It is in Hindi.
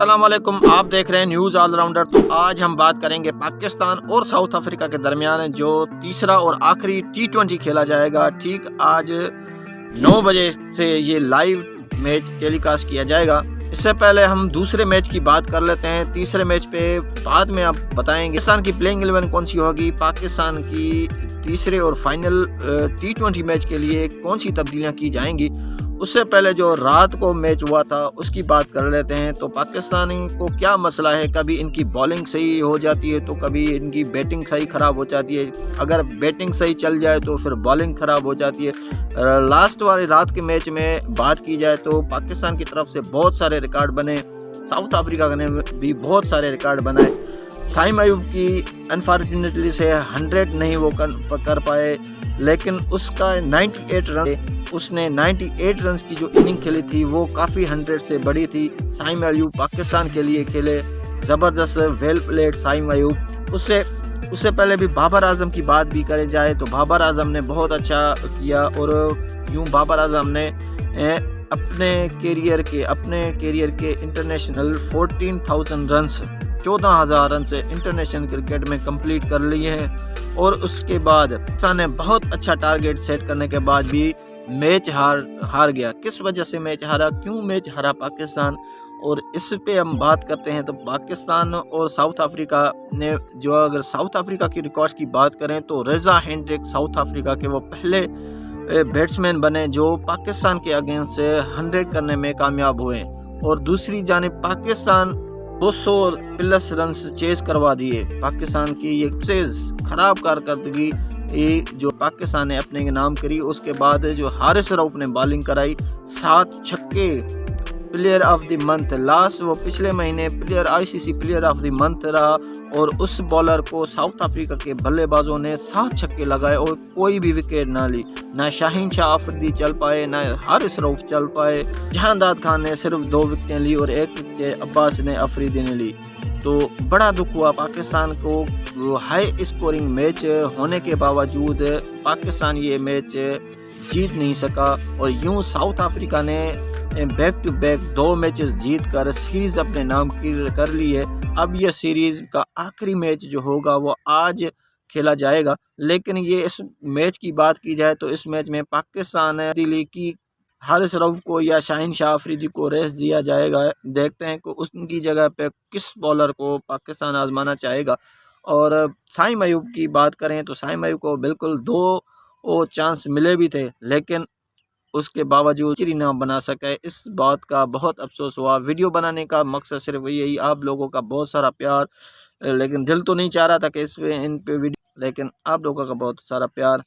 अस्सलाम वालेकुम, आप देख रहे हैं न्यूज़ ऑलराउंडर। तो आज हम बात करेंगे पाकिस्तान और साउथ अफ्रीका के दरमियान जो तीसरा और आखिरी T20 खेला जाएगा। ठीक आज 9 बजे से ये लाइव मैच टेलीकास्ट किया जाएगा। इससे पहले हम दूसरे मैच की बात कर लेते हैं। तीसरे मैच पे बाद में आप बताएंगे पाकिस्तान की प्लेइंग 11 कौन सी होगी, पाकिस्तान की तीसरे और फाइनल T20 मैच के लिए कौन सी तब्दीलियां की जाएंगी। उससे पहले जो रात को मैच हुआ था उसकी बात कर लेते हैं। तो पाकिस्तानी को क्या मसला है, कभी इनकी बॉलिंग सही हो जाती है तो कभी इनकी बैटिंग सही ख़राब हो जाती है। अगर बैटिंग सही चल जाए तो फिर बॉलिंग ख़राब हो जाती है। लास्ट वाली रात के मैच में बात की जाए तो पाकिस्तान की तरफ से बहुत सारे रिकॉर्ड बने, साउथ अफ्रीका ने भी बहुत सारे रिकॉर्ड बनाए। साइम अयूब की अनफॉर्चुनेटली से 100 नहीं वो कर पाए, लेकिन उसका 98 रन, उसने 98 रन की जो इनिंग खेली थी वो काफ़ी 100 से बड़ी थी। साइम अयूब पाकिस्तान के लिए खेले, ज़बरदस्त वेल प्लेड साइम अयूब। उससे पहले भी बाबर आजम की बात भी करें जाए तो बाबर आजम ने बहुत अच्छा किया, और यूँ बाबर आजम ने अपने कैरियर के इंटरनेशनल 14,000 रन्स 14,000 रन से इंटरनेशनल क्रिकेट में कंप्लीट कर लिए हैं। और उसके बाद पाकिस्तान ने बहुत अच्छा टारगेट सेट करने के बाद भी मैच हार गया। किस वजह से मैच हारा, क्यों मैच हारा पाकिस्तान, और इस पे हम बात करते हैं। तो पाकिस्तान और साउथ अफ्रीका ने जो, अगर साउथ अफ्रीका की रिकॉर्ड्स की बात करें तो रेजा हेंड्रिक साउथ अफ्रीका के वो पहले बैट्समैन बने जो पाकिस्तान के अगेंस्ट से 100 करने में कामयाब हुए। और दूसरी जानिब पाकिस्तान 200 प्लस रन चेज करवा दिए। पाकिस्तान की ये सबसे खराब कारकर्दगी जो पाकिस्तान ने अपने नाम करी। उसके बाद जो हारिस रऊफ ने बॉलिंग कराई, 7 छक्के, player of the month, last वो पिछले महीने ICC player of the month रहा। और उस बॉलर को साउथ अफ्रीका के बल्लेबाजों ने 7 छक्के लगाए और कोई भी विकेट ना ली। ना शाहीन शाह अफरीदी चल पाए, ना हारिस रऊफ चल पाए। जहांदाद खान ने सिर्फ 2 विकेटें ली और 1 विकेट अब्बास ने अफरीदी ने ली। तो बड़ा दुख हुआ पाकिस्तान को। हाई स्कोरिंग मैच होने के बावजूद पाकिस्तान ये मैच जीत नहीं सका, और यूं साउथ अफ्रीका ने बैक टू बैक 2 मैचेस जीत कर सीरीज अपने नाम की कर ली है। अब यह सीरीज का आखिरी मैच जो होगा वो आज खेला जाएगा। लेकिन ये इस मैच की बात की जाए तो इस मैच में पाकिस्तान दिल्ली की हारिस रऊफ को या शाहीन शाह अफरीदी को रेस्ट दिया जाएगा। देखते हैं कि उनकी जगह पे किस बॉलर को पाकिस्तान आजमाना चाहेगा। और साइम अयूब की बात करें तो साइम अयूब को बिल्कुल 2 चांस मिले भी थे, लेकिन उसके बावजूद सेंचुरी ना बना सके। इस बात का बहुत अफसोस हुआ। वीडियो बनाने का मकसद सिर्फ यही, आप लोगों का बहुत सारा प्यार, लेकिन दिल तो नहीं चाह रहा था कि इन पे वीडियो, लेकिन आप लोगों का बहुत सारा प्यार